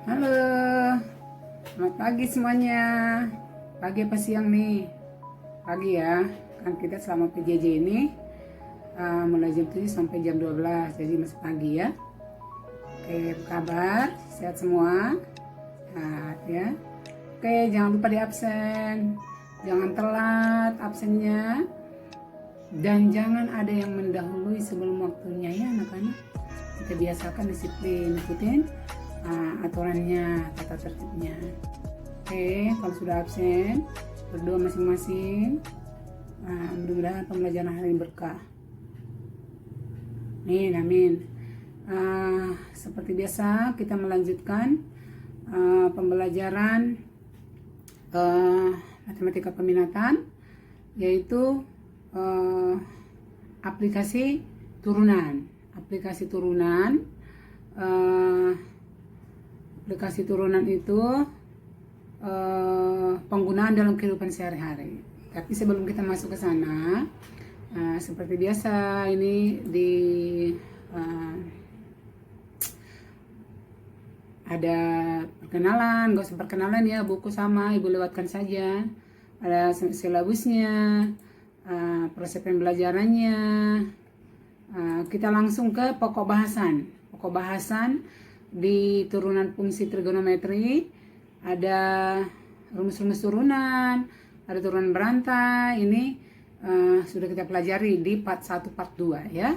Halo, selamat pagi semuanya. Pagi apa siang nih? Pagi ya, kan kita selama PJJ ini mulai jam 7 sampai jam 12, jadi masih pagi ya. Oke, apa kabar? Sehat semua? Sehat ya. Oke, jangan lupa di absen. Jangan telat absennya. Dan jangan ada yang mendahului sebelum waktunya ya anak-anak. Kita biasakan disiplin, ikutin aturannya, tata tertibnya. Oke, kalau sudah absen, berdoa masing-masing. Mudah-mudahan pembelajaran hari ini berkah. Amin, amin. Seperti biasa, kita melanjutkan pembelajaran matematika peminatan, yaitu aplikasi turunan. Aplikasi turunan itu penggunaan dalam kehidupan sehari-hari. Tapi sebelum kita masuk ke sana, seperti biasa ini ada perkenalan, gak usah perkenalan ya, buku sama ibu lewatkan saja. Ada silabusnya, proses pembelajarannya. Kita langsung ke pokok bahasan. Pokok bahasan di turunan fungsi trigonometri ada rumus-rumus turunan, ada turunan berantai. Ini sudah kita pelajari di part 1 part 2 ya.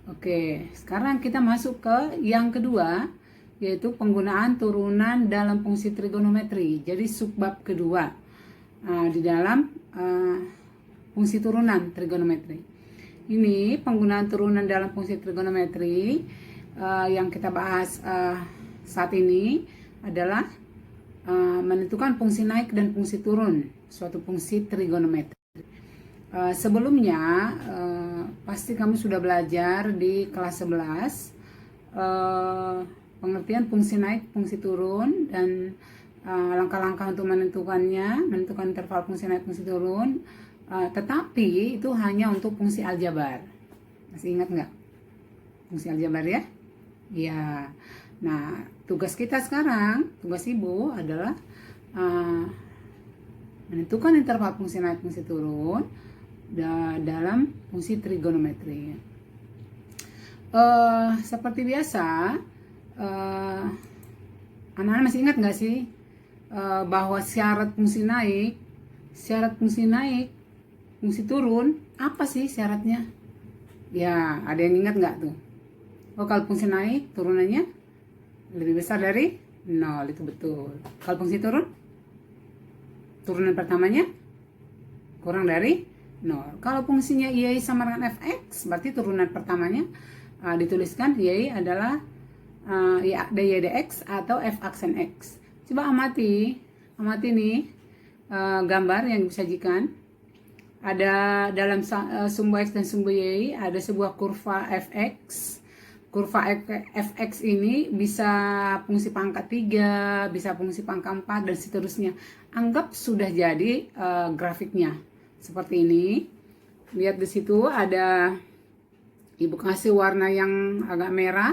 Oke, sekarang kita masuk ke yang kedua, yaitu penggunaan turunan dalam fungsi trigonometri. Jadi subbab kedua di dalam fungsi turunan trigonometri. Ini penggunaan turunan dalam fungsi trigonometri yang kita bahas saat ini adalah menentukan fungsi naik dan fungsi turun suatu fungsi trigonometri. Sebelumnya pasti kamu sudah belajar di kelas 11 pengertian fungsi naik, fungsi turun, dan langkah-langkah untuk menentukan interval fungsi naik, fungsi turun. Tetapi itu hanya untuk fungsi aljabar. Masih ingat nggak? Fungsi aljabar ya? Ya. Nah, tugas kita sekarang, tugas ibu adalah menentukan interval fungsi naik, fungsi turun dalam fungsi trigonometri. Seperti biasa, anak-anak masih ingat nggak sih bahwa syarat fungsi naik, fungsi turun, apa sih syaratnya? Ya, ada yang ingat nggak tuh? Oh, kalau fungsi naik, turunannya lebih besar dari 0, itu betul. Kalau fungsi turun, turunan pertamanya kurang dari 0. Kalau fungsinya y sama dengan fx, berarti turunan pertamanya dituliskan y adalah y dx atau f aksen x. Coba amati nih gambar yang disajikan. Ada dalam sumbu x dan sumbu y ada sebuah kurva fx. Kurva fx ini bisa fungsi pangkat 3, bisa fungsi pangkat 4, dan seterusnya. Anggap sudah jadi grafiknya seperti ini. Lihat di situ ada ibu kasih warna yang agak merah.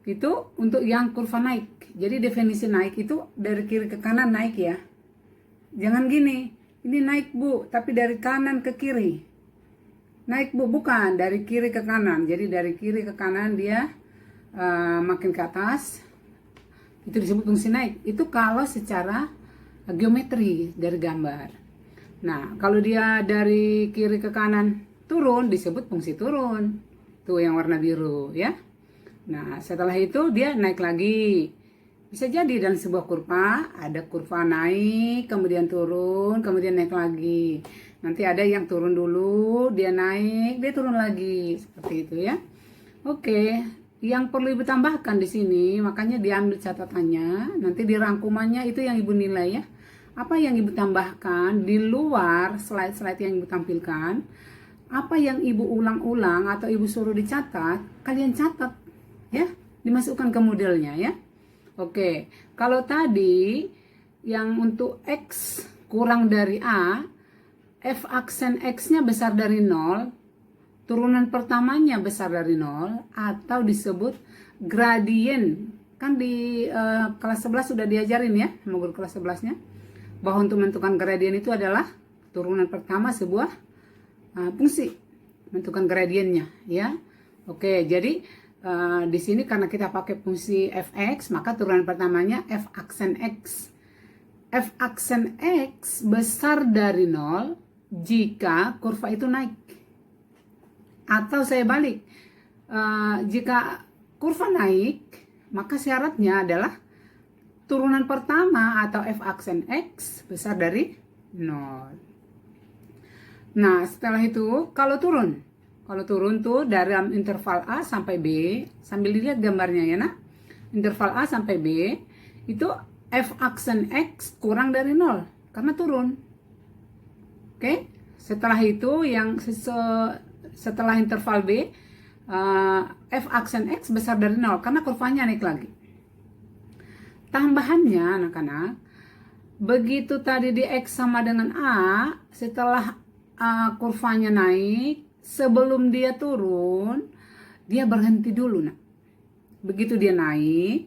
Itu untuk yang kurva naik. Jadi definisi naik itu dari kiri ke kanan naik ya. Jangan gini, ini naik bu, tapi dari kanan ke kiri. Naik bu, bukan dari kiri ke kanan. Jadi dari kiri ke kanan dia makin ke atas. Itu disebut fungsi naik. Itu kalau secara geometri dari gambar. Nah, kalau dia dari kiri ke kanan turun disebut fungsi turun. Tuh yang warna biru ya. Nah, setelah itu dia naik lagi. Bisa jadi dalam sebuah kurva ada kurva naik, kemudian turun, kemudian naik lagi. Nanti ada yang turun dulu, dia naik, dia turun lagi. Seperti itu ya. Oke, yang perlu ibu tambahkan di sini, makanya diambil catatannya, nanti di rangkumannya itu yang ibu nilai ya. Apa yang ibu tambahkan di luar slide-slide yang ibu tampilkan, apa yang ibu ulang-ulang atau ibu suruh dicatat, kalian catat ya, dimasukkan ke modelnya ya. Oke, kalau tadi yang untuk X kurang dari A, F aksen X-nya besar dari 0, turunan pertamanya besar dari 0, atau disebut gradien Kan di kelas 11 sudah diajarin ya sama guru kelas 11-nya bahwa untuk menentukan gradien itu adalah turunan pertama sebuah fungsi, menentukan gradiennya ya. Oke, jadi di sini karena kita pakai fungsi fx, maka turunan pertamanya f aksen x. F aksen x besar dari 0 jika kurva itu naik. Atau saya balik, jika kurva naik, maka syaratnya adalah turunan pertama atau f aksen x besar dari 0. Nah, setelah itu kalau turun tuh dalam interval A sampai B, sambil dilihat gambarnya ya nak. Interval A sampai B itu f aksen x kurang dari 0 karena turun. Oke, setelah itu yang setelah interval B, f aksen x besar dari 0 karena kurvanya naik lagi. Tambahannya anak-anak, begitu tadi di x sama dengan A, setelah kurvanya naik, sebelum dia turun, dia berhenti dulu nak. Begitu dia naik,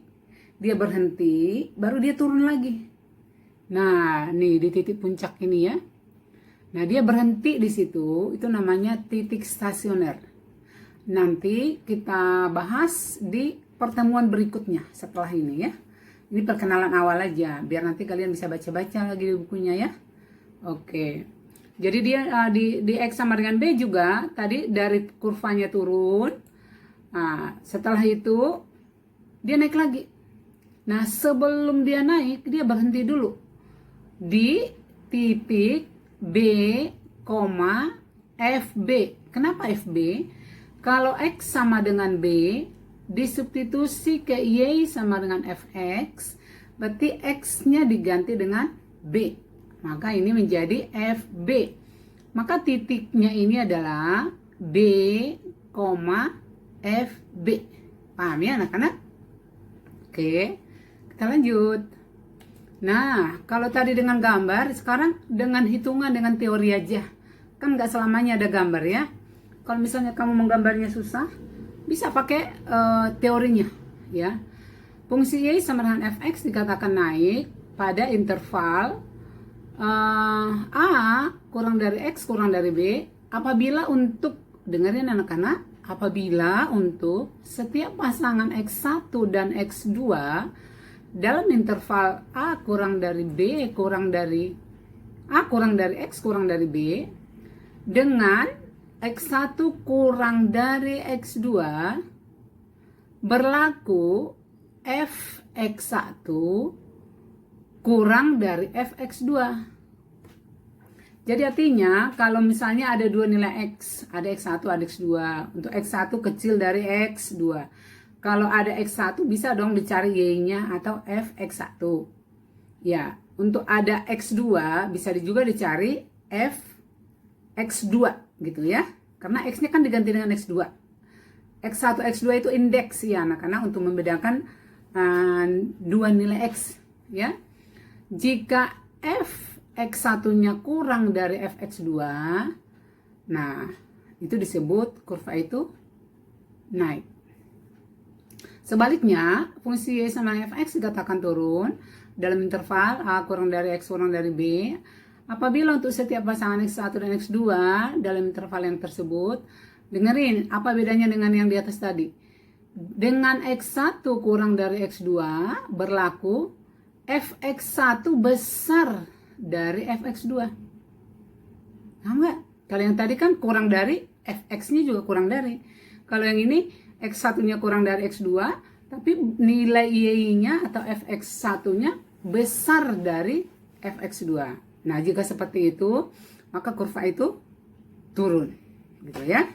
dia berhenti, baru dia turun lagi. Nah, nih di titik puncak ini ya. Nah, dia berhenti di situ, itu namanya titik stasioner. Nanti kita bahas di pertemuan berikutnya setelah ini ya. Ini perkenalan awal aja, biar nanti kalian bisa baca-baca lagi di bukunya ya. Oke. Jadi dia di X sama dengan B juga, tadi dari kurvanya turun. Nah, setelah itu dia naik lagi. Nah, sebelum dia naik, dia berhenti dulu di titik B, FB. Kenapa FB? Kalau X sama dengan B, disubstitusi ke Y sama dengan Fx, berarti X-nya diganti dengan B. Maka ini menjadi FB. Maka titiknya ini adalah B, FB. Paham ya anak-anak? Oke, kita lanjut. Nah, kalau tadi dengan gambar, sekarang dengan hitungan, dengan teori aja. Kan nggak selamanya ada gambar ya. Kalau misalnya kamu menggambarnya susah, bisa pakai teorinya ya. Fungsi Y sama dengan fx dikatakan naik pada interval A kurang dari X kurang dari B apabila untuk, dengerin anak-anak, apabila untuk setiap pasangan X1 dan X2 dalam interval A kurang dari B kurang dari A kurang dari X kurang dari B dengan X1 kurang dari X2 berlaku Fx1 kurang dari Fx2. Jadi artinya kalau misalnya ada dua nilai X, ada X1, ada X2. Untuk X1 kecil dari X2. Kalau ada X1 bisa dong dicari Y-nya atau Fx1. Ya, untuk ada X2 bisa juga dicari Fx2 gitu ya. Karena X-nya kan diganti dengan X2. X1, X2 itu indeks ya anak-anak untuk membedakan dua nilai X ya. Jika Fx1-nya kurang dari Fx2, nah itu disebut kurva itu naik. Sebaliknya, fungsi Y sama Fx dikatakan turun dalam interval A kurang dari X kurang dari B apabila untuk setiap pasangan X1 dan X2 dalam interval yang tersebut, dengerin apa bedanya dengan yang di atas tadi. Dengan X1 kurang dari X2 berlaku Fx1 besar dari Fx2. Nah, enggak? Kalau yang tadi kan kurang dari, Fx-nya juga kurang dari. Kalau yang ini X1-nya kurang dari X2, tapi nilai Y-nya atau Fx1-nya besar dari Fx2. Nah, jika seperti itu, maka kurva itu turun. Gitu ya.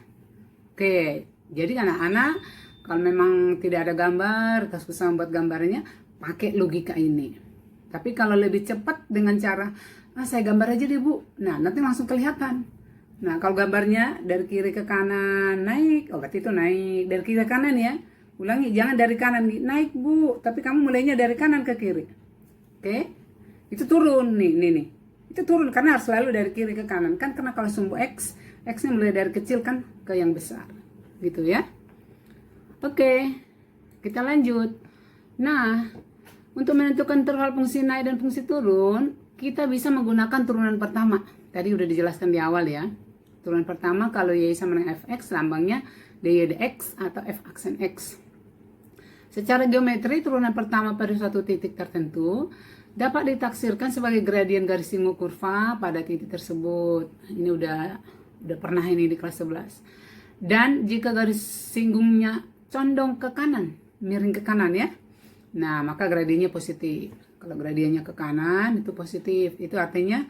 Oke, jadi anak-anak kalau memang tidak ada gambar, atau susah membuat gambarnya, pakai logika ini. Tapi kalau lebih cepat dengan cara, saya gambar aja deh Bu. Nah, nanti langsung kelihatan. Nah, kalau gambarnya dari kiri ke kanan naik, berarti itu naik. Dari kiri ke kanan ya. Ulangi, jangan dari kanan naik Bu, tapi kamu mulainya dari kanan ke kiri. Oke? Itu turun nih. Itu turun karena harus selalu dari kiri ke kanan. Kan karena kalau sumbu X, X-nya mulai dari kecil kan ke yang besar. Gitu ya. Oke, kita lanjut. Nah, untuk menentukan interval fungsi naik dan fungsi turun, kita bisa menggunakan turunan pertama. Tadi udah dijelaskan di awal ya. Turunan pertama kalau Y sama dengan Fx, lambangnya dy dx atau F aksen X. Secara geometri, turunan pertama pada suatu titik tertentu dapat ditaksirkan sebagai gradien garis singgung kurva pada titik tersebut. Ini udah pernah ini di kelas 11. Dan jika garis singgungnya condong ke kanan, miring ke kanan ya, nah maka gradiennya positif. Kalau gradiennya ke kanan itu positif, itu artinya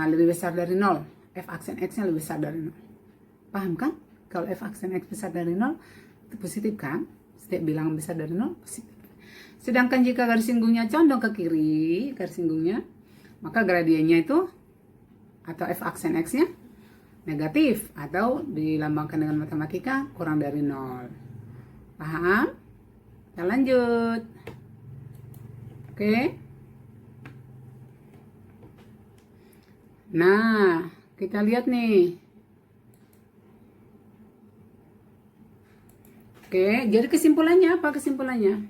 lebih besar dari 0. F aksen X-nya lebih besar dari 0. Paham kan? Kalau F aksen X besar dari 0 itu positif kan? Setiap bilangan besar dari 0 positif. Sedangkan jika garis singgungnya condong ke kiri, garis singgungnya, maka gradiennya itu atau F aksen X-nya negatif atau dilambangkan dengan matematika kurang dari 0. Paham? Kita lanjut. Oke. Nah, kita lihat nih. Oke, jadi kesimpulannya apa? Kesimpulannya?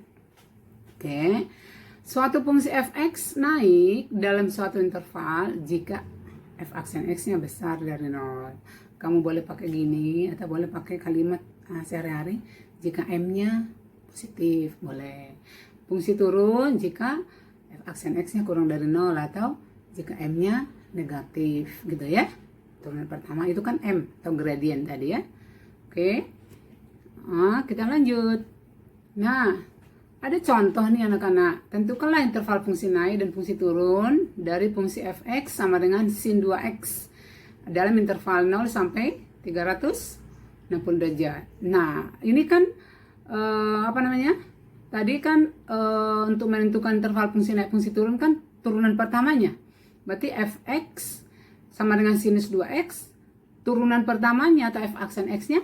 Oke, suatu fungsi fx naik dalam suatu interval jika f aksen x-nya besar dari 0. Kamu boleh pakai gini atau boleh pakai kalimat sehari-hari jika m-nya positif, boleh. Fungsi turun jika f aksen x-nya kurang dari 0 atau jika m-nya negatif gitu ya. Turunan pertama itu kan m atau gradien tadi ya. Oke. Kita lanjut. Nah, ada contoh nih anak-anak. Tentukanlah interval fungsi naik dan fungsi turun dari fungsi fx sama dengan sin 2x dalam interval 0 sampai 360 derajat. Nah, ini kan tadi kan untuk menentukan interval fungsi naik fungsi turun kan turunan pertamanya. Berarti fx sama dengan sinus 2x, turunan pertamanya atau f aksen x-nya.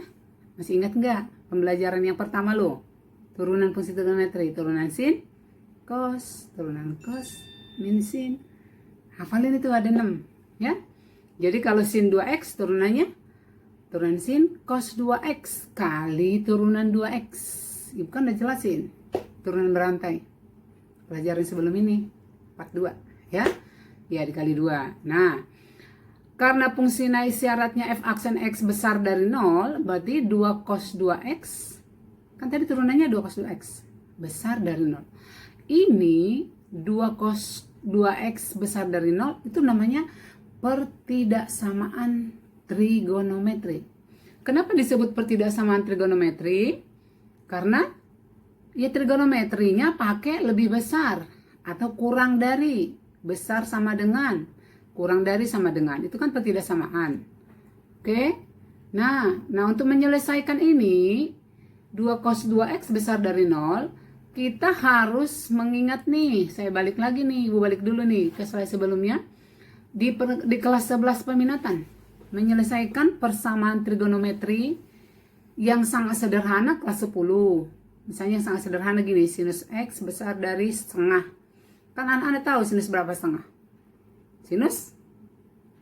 Masih ingat nggak pembelajaran yang pertama loh? Turunan fungsi trigonometri, turunan sin, cos, turunan cos, min sin. Hafalin itu ada 6, ya. Jadi kalau sin 2x turunannya turunan sin cos 2x kali turunan 2x. Ibu kan udah jelasin turunan berantai. Pelajaran sebelum ini, part 2, ya. Ya dikali 2. Nah, karena fungsi naik syaratnya f aksen x besar dari 0, berarti 2 cos 2x, kan tadi turunannya 2 cos 2x, besar dari 0. Ini 2 cos 2x besar dari 0, itu namanya pertidaksamaan trigonometri. Kenapa disebut pertidaksamaan trigonometri? Karena ya trigonometrinya pakai lebih besar atau kurang dari, besar sama dengan, kurang dari sama dengan, itu kan pertidaksamaan. Oke. Nah, untuk menyelesaikan ini 2 cos 2x besar dari 0, kita harus mengingat nih, saya balik lagi nih, Ibu balik dulu nih ke slide sebelumnya. Di kelas 11 peminatan, menyelesaikan persamaan trigonometri yang sangat sederhana kelas 10. Misalnya yang sangat sederhana gini, sinus x besar dari setengah. Kan anak-anak tahu sinus berapa setengah? Sinus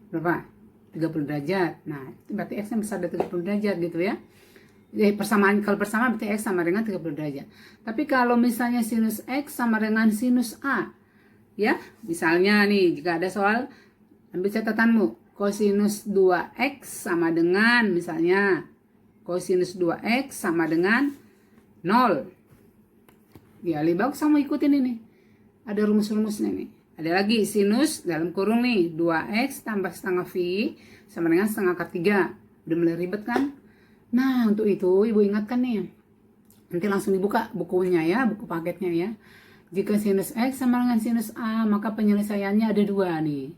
berapa? 30 derajat. Nah, berarti x-nya besar dari 30 derajat gitu ya. Persamaan, kalau persamaan berarti x sama dengan 30 derajat. Tapi kalau misalnya sinus x sama dengan sinus a, ya, misalnya nih jika ada soal, ambil catatanmu, kosinus 2x sama dengan, misalnya kosinus 2x sama dengan 0. Ya, lebih bagus kamu ikutin ini. Ada rumus-rumusnya nih. Ada lagi sinus dalam kurung nih 2x tambah setengah v sama dengan setengah akar 3. Udah mulai ribet kan? Nah, untuk itu Ibu ingatkan nih. Nanti langsung dibuka bukunya ya, buku paketnya ya. Jika sinus x sama dengan sinus a, maka penyelesaiannya ada 2 nih.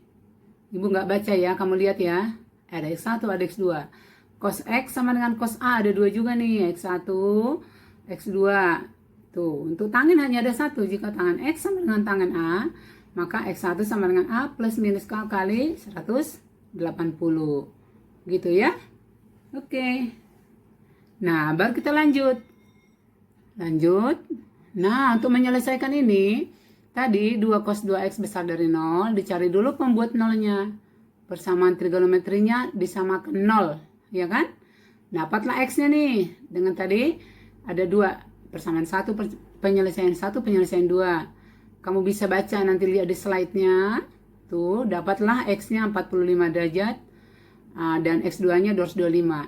Ibu nggak baca ya, kamu lihat ya. Ada x1, ada x2. Cos x sama dengan cos a ada 2 juga nih, x1, x2. Tuh, untuk tangan hanya ada 1. Jika tangan x sama dengan tangan a, maka x1 sama dengan a plus minus k kali 180. Gitu ya. Oke. Nah, baru kita lanjut. Nah, untuk menyelesaikan ini, tadi 2 cos 2x besar dari 0, dicari dulu pembuat nolnya. Persamaan trigonometrinya disamakan 0, ya kan? Dapatlah x-nya nih. Dengan tadi ada 2 persamaan 1, penyelesaian 1, penyelesaian 2. Kamu bisa baca nanti, lihat di slide-nya. Tuh, dapatlah X-nya 45 derajat dan X2-nya 225.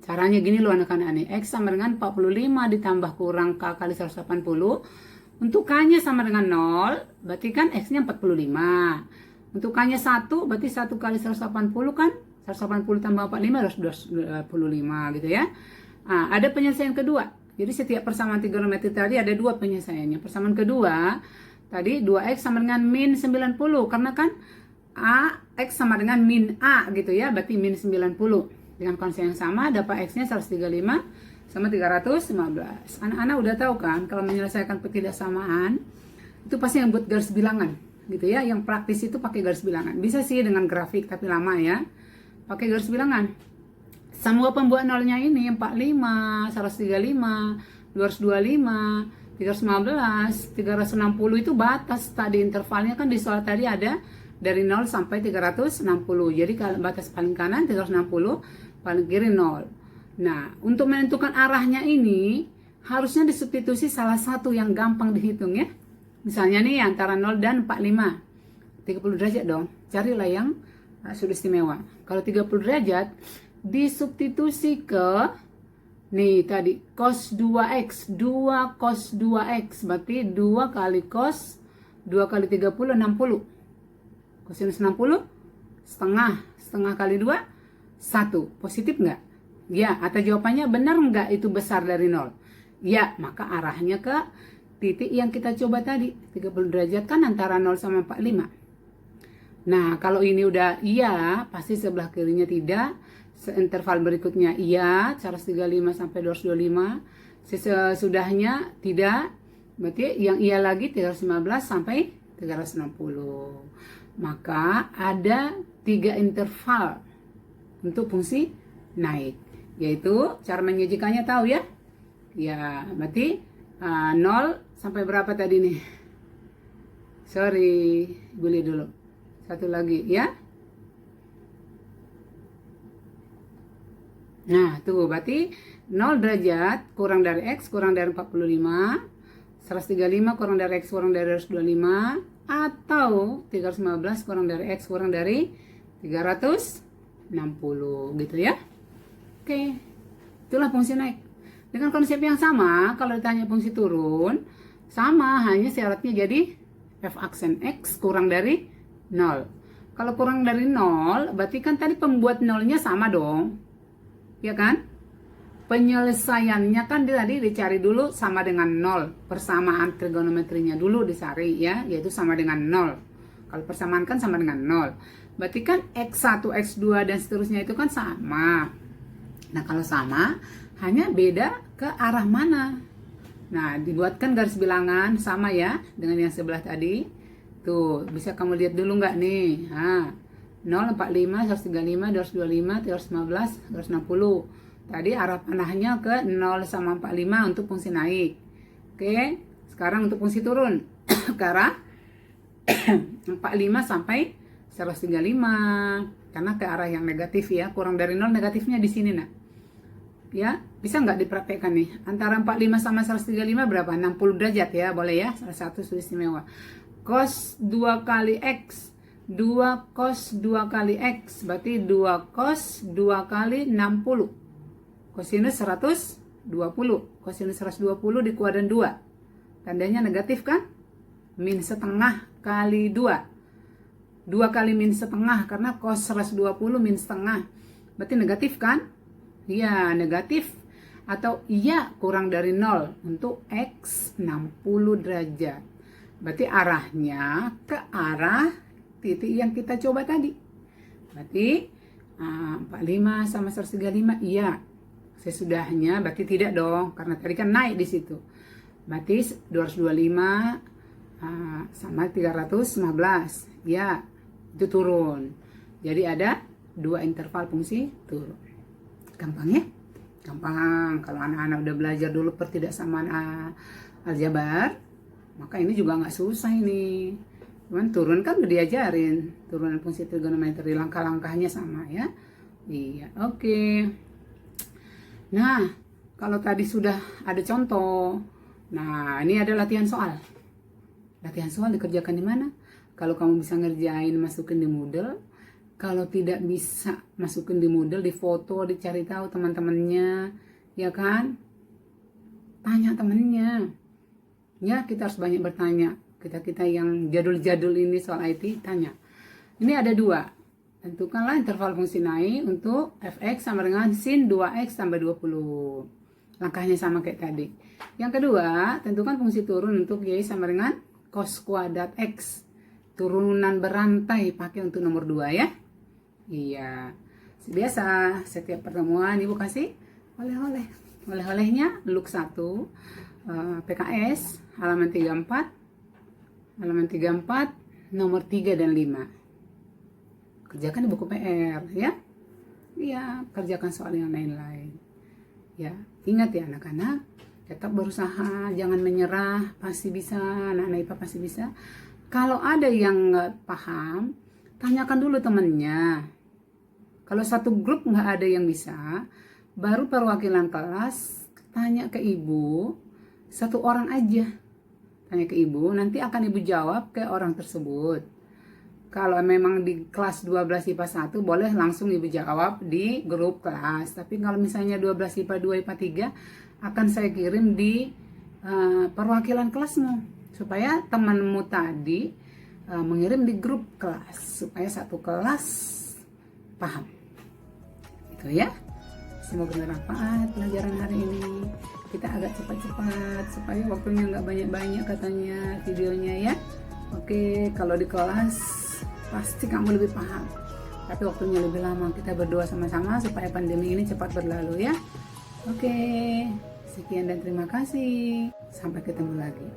Caranya gini loh anak-anak nih. X sama dengan 45 ditambah kurang K kali 180. Untuk K-nya sama dengan 0, berarti kan X-nya 45. Untuk K-nya 1, berarti 1 kali 180 kan 180 tambah 45 225 gitu ya. Ada penyelesaian kedua. Jadi setiap persamaan trigonometri tadi ada dua penyelesaiannya. Persamaan kedua tadi 2x sama dengan min 90, karena kan x sama dengan min a gitu ya, berarti min 90. Dengan konsep yang sama dapat x-nya 135 sama 315. Anak-anak udah tahu kan kalau menyelesaikan ketidaksamaan itu pasti yang buat garis bilangan gitu ya. Yang praktis itu pakai garis bilangan. Bisa sih dengan grafik tapi lama ya. Pakai garis bilangan. Semua pembuat nolnya ini 45, 135, 225, 315, 360 itu batas tadi intervalnya kan di soal tadi ada dari 0 sampai 360. Jadi kalau batas paling kanan 360, paling kiri 0. Nah, untuk menentukan arahnya ini harusnya disubstitusi salah satu yang gampang dihitung ya. Misalnya nih antara 0 dan 45. 30 derajat dong. Carilah yang sudut istimewa. Kalau 30 derajat disubstitusi ke nih tadi cos 2x, 2 cos 2x berarti 2 kali cos 2 kali 30 60. Kosinus 60 setengah kali 2 1. Positif enggak? Ya, atau jawabannya benar enggak itu besar dari 0? Ya, maka arahnya ke titik yang kita coba tadi. 30 derajat kan antara 0 sama 45. Nah, kalau ini udah iya, pasti sebelah kirinya tidak. Interval berikutnya iya, 135 sampai 225. Sesudahnya tidak. Berarti yang iya lagi 315 sampai 360. Maka ada 3 interval untuk fungsi naik. Yaitu cara menyajikannya tahu ya? Ya, berarti 0 sampai berapa tadi nih? Sorry, boleh dulu. Satu lagi ya. Nah, tuh berarti 0 derajat kurang dari X kurang dari 45, 135 kurang dari X kurang dari 225, atau 315 kurang dari X kurang dari 360 gitu ya. Oke, itulah fungsi naik. Dengan konsep yang sama, kalau ditanya fungsi turun, sama, hanya syaratnya jadi f aksen X kurang dari 0. Kalau kurang dari 0, berarti kan tadi pembuat nolnya sama dong. Ya kan? Penyelesaiannya kan tadi dicari dulu sama dengan 0. Persamaan trigonometrinya dulu dicari ya, yaitu sama dengan 0. Kalau persamaan kan sama dengan 0. Berarti kan X1, X2 dan seterusnya itu kan sama. Nah, kalau sama, hanya beda ke arah mana. Nah, dibuatkan garis bilangan sama ya dengan yang sebelah tadi. Tuh, bisa kamu lihat dulu nggak nih? 0, 45, 135, 225, 315, 260. Tadi arah panahnya ke 0 sama 45 untuk fungsi naik. Oke, sekarang untuk fungsi turun. Ke arah 45 sampai 135. Karena ke arah yang negatif ya. Kurang dari 0 negatifnya di sini nah. Ya, bisa nggak dipraktekkan nih? Antara 45 sama 135 berapa? 60 derajat ya, boleh ya? Salah satu sudut istimewa. Cos 2 kali X, 2 cos 2 kali X, berarti 2 cos 2 kali 60. Kosinus 120. Kosinus 120 di kuadran 2. Tandanya negatif kan? Min setengah kali 2. 2 kali min setengah, karena cos 120 min setengah. Berarti negatif kan? Iya, negatif. Atau iya kurang dari 0 untuk X 60 derajat. Berarti arahnya ke arah titik yang kita coba tadi. Berarti 45 sama 135 iya. Sesudahnya berarti tidak dong, karena tadi kan naik di situ. Berarti 225 sama 315. Ya, itu turun. Jadi ada 2 interval fungsi turun. Gampang ya? Gampang. Kalau anak-anak udah belajar dulu pertidaksamaan aljabar, maka ini juga nggak susah ini. Cuman turun kan udah diajarin. Turunan fungsi trigonometri, langkah-langkahnya sama ya. Iya, oke. Nah, Kalau tadi sudah ada contoh, nah ini ada latihan soal. Latihan soal dikerjakan di mana? Kalau kamu bisa ngerjain, masukin di Moodle. Kalau tidak bisa masukin di Moodle, di foto, dicari tahu teman-temannya, ya kan? Tanya temennya. Ya, kita harus banyak bertanya. Kita yang jadul-jadul ini soal IT, tanya. Ini ada 2. Tentukanlah interval fungsi naik untuk fx sama dengan sin 2x tambah 20. Langkahnya sama kayak tadi. Yang kedua, tentukan fungsi turun untuk y sama dengan cos kuadrat x. Turunan berantai pakai untuk nomor 2 ya. Iya. Biasa setiap pertemuan Ibu kasih oleh-oleh. Oleh-olehnya Luk 1, PKS, halaman 34, nomor 3 dan 5. Kerjakan di buku PR ya. Iya, kerjakan soal yang lain-lain. Ya, ingat ya anak-anak, tetap berusaha, jangan menyerah, pasti bisa, anak-anak IPA pasti bisa. Kalau ada yang nggak paham, tanyakan dulu temennya. Kalau satu grup nggak ada yang bisa, baru perwakilan kelas tanya ke ibu, 1 orang aja. Tanya ke ibu, nanti akan ibu jawab ke orang tersebut. Kalau memang di kelas 12 IPA 1, boleh langsung ibu jawab di grup kelas. Tapi kalau misalnya 12 IPA 2, IPA 3, akan saya kirim di perwakilan kelasmu. Supaya temanmu tadi mengirim di grup kelas. Supaya satu kelas paham. Itu ya. Semoga bermanfaat pelajaran hari ini. Kita agak cepat-cepat supaya waktunya nggak banyak-banyak katanya videonya ya. Oke, kalau di kelas pasti kamu lebih paham. Tapi waktunya lebih lama. Kita berdoa sama-sama supaya pandemi ini cepat berlalu ya. Oke, sekian dan terima kasih. Sampai ketemu lagi.